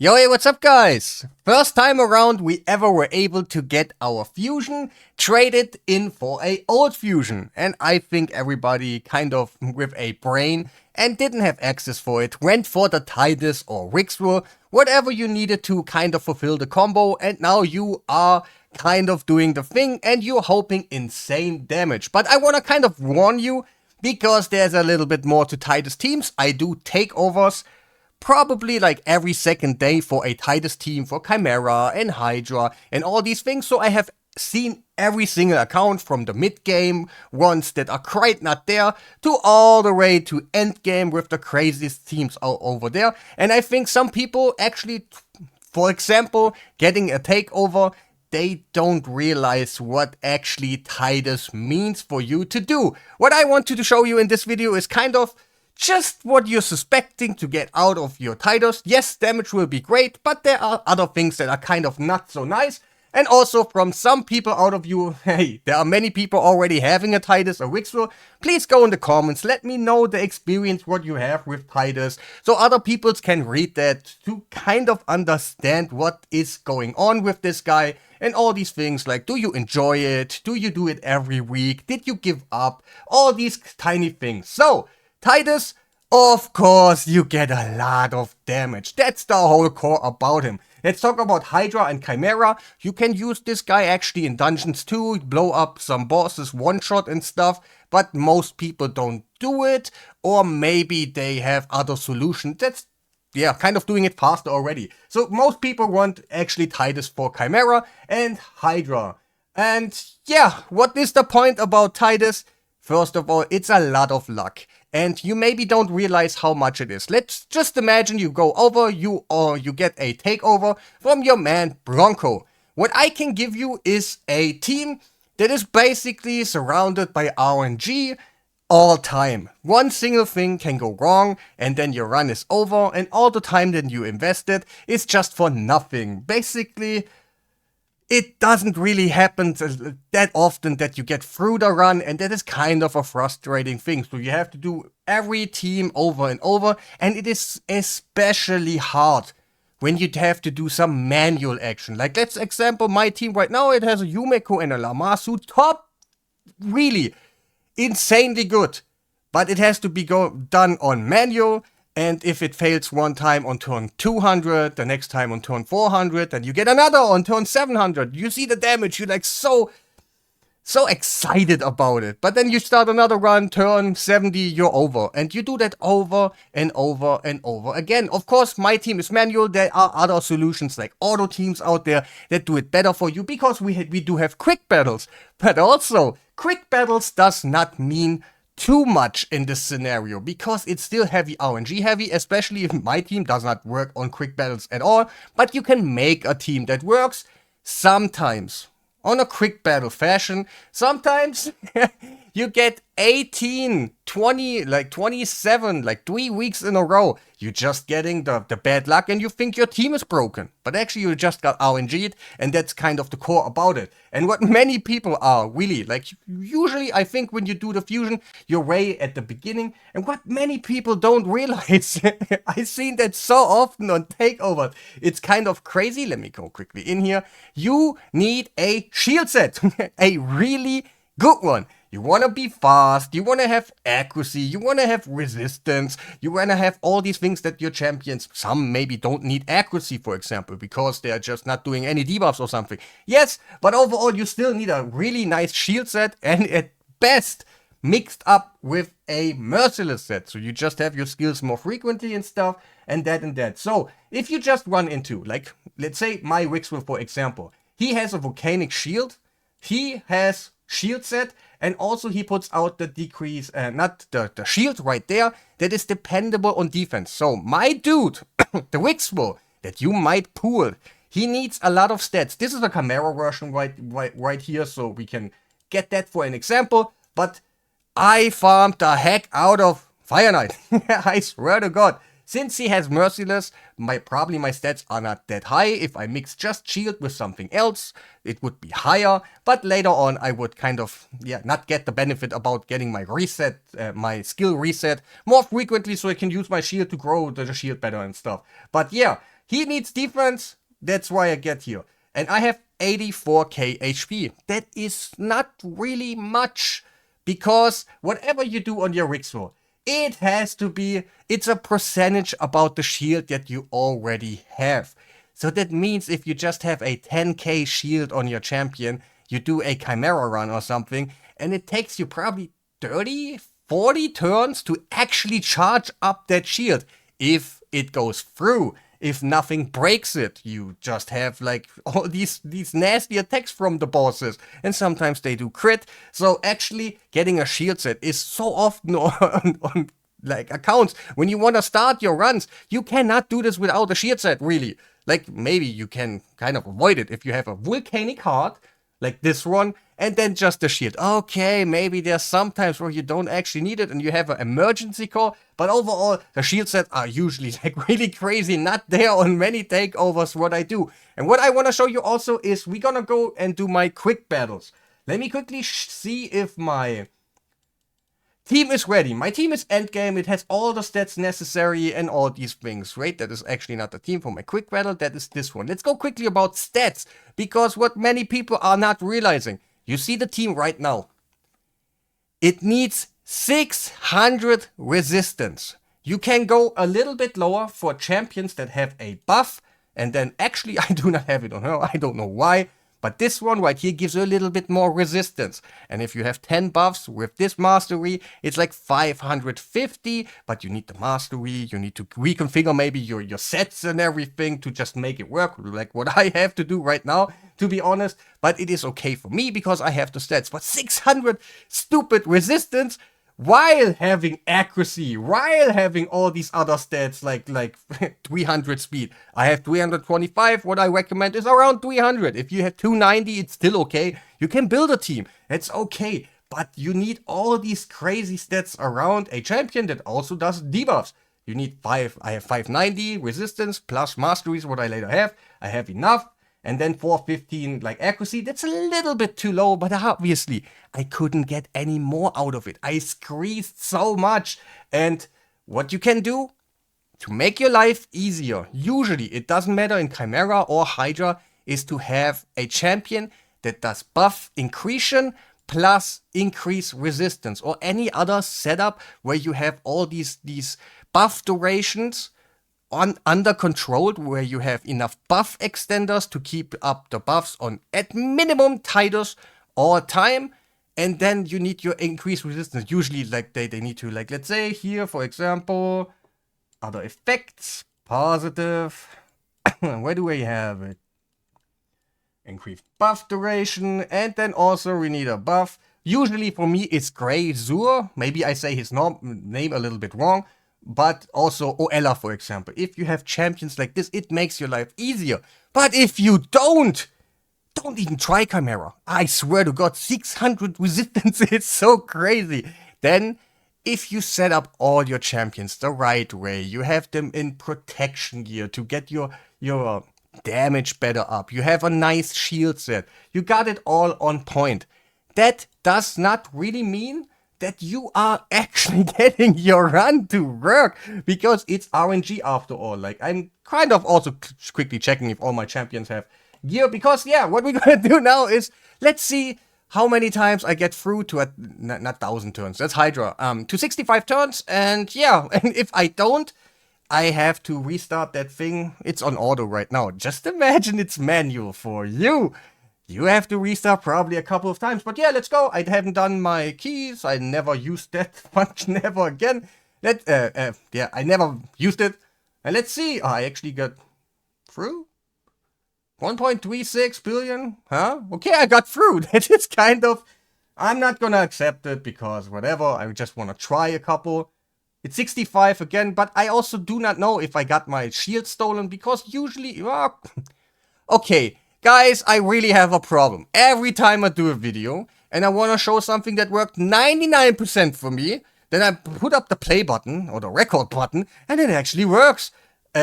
Yo, hey, what's up, guys? First time around we ever were able to get our fusion traded in for a old fusion. And I think everybody kind of with a brain and didn't have access for it went for the Titus or Wixwell, whatever you needed to kind of fulfill the combo. And now you are kind of doing the thing and you're hoping insane damage. But I want to kind of warn you because there's a little bit more to Titus teams. I do takeovers probably like every second day for a Titus team, for Chimera and Hydra and all these things. So I have seen every single account from the mid game ones that are quite not there to all the way to end game with the craziest teams all over there. And I think some people actually, for example, getting a takeover, they don't realize what actually Titus means for you to do. What I want to show you in this video is kind of just what you're suspecting to get out of your Titus. Yes, damage will be great, but there are other things that are kind of not so nice. And also from some people out of you, hey, there are many people already having a Titus or Wixwell. Please go in the comments, let me know the experience what you have with Titus, so other people can read that to kind of understand what is going on with this guy. And all these things like, do you enjoy it? Do you do it every week? Did you give up? All these tiny things. So, Titus, of course, you get a lot of damage. That's the whole core about him. Let's talk about Hydra and Chimera. You can use this guy actually in dungeons too, blow up some bosses one-shot and stuff, but most people don't do it, or maybe they have other solutions. That's, yeah, kind of doing it faster already. So most people want actually Titus for Chimera and Hydra. And yeah, what is the point about Titus? First of all, it's a lot of luck. And you maybe don't realize how much it is. Let's just imagine you go over, you get a takeover from your man Bronko. What I can give you is a team that is basically surrounded by RNG all time. One single thing can go wrong and then your run is over and all the time that you invested is just for nothing. Basically, it doesn't really happen that often that you get through the run, and that is kind of a frustrating thing. So you have to do every team over and over, and it is especially hard when you have to do some manual action. Like, let's example my team right now, it has a Yumeko and a Lamasu, top, really insanely good. But it has to be done on manual. And if it fails one time on turn 200, the next time on turn 400, then you get another on turn 700. You see the damage, you're like so excited about it. But then you start another run, turn 70, you're over. And you do that over and over and over again. Of course, my team is manual. There are other solutions like auto teams out there that do it better for you because we do have quick battles. But also, quick battles does not mean too much in this scenario because it's still heavy RNG heavy, especially if my team does not work on quick battles at all. But you can make a team that works sometimes on a quick battle fashion. Sometimes you get 18, 20, like 27, like 3 weeks in a row. You're just getting the bad luck and you think your team is broken. But actually you just got RNG'd, and that's kind of the core about it. And what many people are really, like usually I think when you do the fusion, you're way at the beginning. And what many people don't realize, I've seen that so often on takeovers. It's kind of crazy. Let me go quickly in here. You need a shield set, a really good one. You want to be fast, you want to have accuracy, you want to have resistance, you want to have all these things that your champions, some maybe don't need accuracy, for example, because they're just not doing any debuffs or something. Yes, but overall you still need a really nice shield set, and at best mixed up with a merciless set. So you just have your skills more frequently and stuff, and that. So if you just run into, like, let's say my Wixwell, for example, he has a volcanic shield, he has shield set, and also he puts out the decrease, not the shield right there, that is dependable on defense. So my dude, the Wixwell that you might pull, he needs a lot of stats. This is a Chimera version right here, so we can get that for an example. But I farmed the heck out of Fire Knight. I swear to God. Since he has Merciless, probably my stats are not that high. If I mix just Shield with something else, it would be higher. But later on, I would kind of, not get the benefit about getting my reset, my skill reset more frequently, so I can use my Shield to grow the Shield better and stuff. But yeah, He needs defense. That's why I get here. And I have 84k HP. That is not really much. Because whatever you do on your Rixo, it has to be, it's a percentage about the shield that you already have. So that means if you just have a 10k shield on your champion, you do a Chimera run or something, and it takes you probably 30, 40 turns to actually charge up that shield. If it goes through, if nothing breaks it, you just have like all these nasty attacks from the bosses, and sometimes they do crit. So actually getting a shield set is so often on like accounts when you want to start your runs. You cannot do this without a shield set, really. Like maybe you can kind of avoid it if you have a volcanic heart like this one, and then just the shield. Okay, maybe there's sometimes where you don't actually need it and you have an emergency core, but overall, the shield sets are usually like really crazy, not there on many takeovers what I do. And what I want to show you also is we're gonna go and do my quick battles. Let me quickly see if my team is ready. My team is endgame. It has all the stats necessary and all these things, right? That is actually not the team for my quick battle. That is this one. Let's go quickly about stats, because what many people are not realizing. You see the team right now. It needs 600 resistance. You can go a little bit lower for champions that have a buff. And then actually I do not have it on her. I don't know why. But this one right here gives you a little bit more resistance. And if you have 10 buffs with this mastery, it's like 550. But you need the mastery. You need to reconfigure maybe your sets and everything to just make it work. Like what I have to do right now, to be honest. But it is okay for me because I have the stats. But 600 stupid resistance while having accuracy, while having all these other stats like 300 speed. I have 325. What I recommend is around 300. If you have 290, it's still okay. You can build a team. It's okay. But you need all these crazy stats around a champion that also does debuffs. You need 5. I have 590 resistance plus masteries, what I later have. I have enough. And then 415 like accuracy, that's a little bit too low, but obviously I couldn't get any more out of it. I squeezed so much. And what you can do to make your life easier, usually it doesn't matter in Chimera or Hydra, is to have a champion that does buff incretion plus increase resistance, or any other setup where you have all these buff durations under control, where you have enough buff extenders to keep up the buffs on at minimum Titus all time. And then you need your increased resistance. Usually like they need to, like, let's say here, for example, other effects, positive. Where do we have it? Increased buff duration. And then also we need a buff. Usually for me it's Grey Zur. Maybe I say his name a little bit wrong. But also Oella, for example. If you have champions like this, it makes your life easier. But if you don't even try Chimera. I swear to God, 600 resistance is so crazy. Then, if you set up all your champions the right way, you have them in protection gear to get your damage better up. You have a nice shield set. You got it all on point. That does not really mean that you are actually getting your run to work, because it's RNG after all. Like, I'm kind of also quickly checking if all my champions have gear, because yeah, what we're gonna do now is, let's see how many times I get through to not 1,000 turns, that's Hydra, to 65 turns, and yeah, and if I don't, I have to restart that thing. It's on auto right now. Just imagine it's manual for you. You have to restart probably a couple of times. But yeah, let's go. I haven't done my keys. I never used that function ever again. Yeah, I never used it. And let's see. I actually got through. 1.36 billion. Huh? Okay, I got through. That is kind of... I'm not gonna accept it because whatever. I just want to try a couple. It's 65 again. But I also do not know if I got my shield stolen, because usually... Okay. Guys, I really have a problem. Every time I do a video and I want to show something that worked 99% for me, then I put up the play button or the record button and it actually works.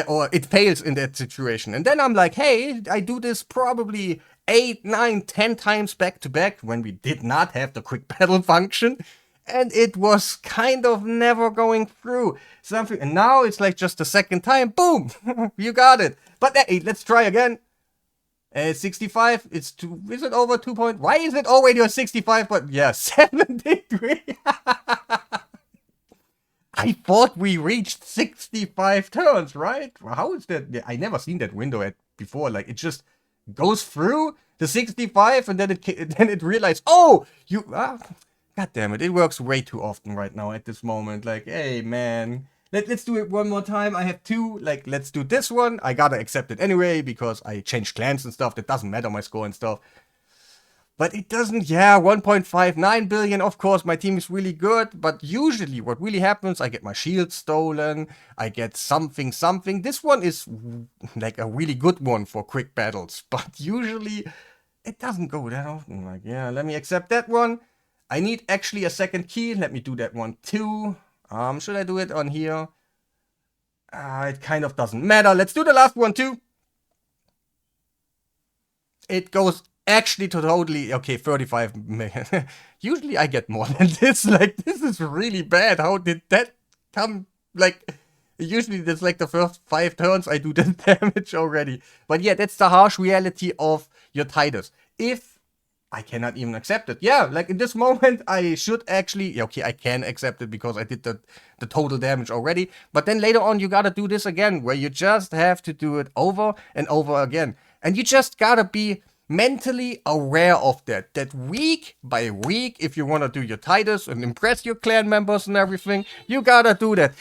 Or it fails in that situation. And then I'm like, hey, I do this probably 8, 9, 10 times back to back when we did not have the quick battle function. and it was kind of never going through something. And now it's like just the second time, boom, you got it. But hey, let's try again. 65, it's two, is it over 2 point? Why is it already on 65? But yeah, 73. I thought we reached 65 turns, right? How is that? I never seen that window before. Like, it just goes through the 65 and then it realized, oh, you, god damn it, it works way too often right now at this moment. Like, hey, man, let's do it one more time. I have two, like, let's do this one. I gotta accept it anyway because I changed clans and stuff. That doesn't matter, my score and stuff. But it doesn't, yeah, 1.59 billion, of course, my team is really good, but usually what really happens, I get my shield stolen, I get something. This one is like a really good one for quick battles, but usually it doesn't go that often. Like, yeah, let me accept that one. I need actually a second key, let me do that one too. Should I do it on here? It kind of doesn't matter. Let's do the last one too. It goes actually to totally, okay, 35 million. Usually I get more than this. Like, this is really bad. How did that come? Like, usually that's like the first 5 turns I do the damage already. But yeah, that's the harsh reality of your Titus. If I cannot even accept it. Yeah, like in this moment, I should actually, okay, I can accept it because I did the total damage already. But then later on, you gotta do this again, where you just have to do it over and over again. And you just gotta be mentally aware of that week by week, if you want to do your Titus and impress your clan members and everything, you gotta do that.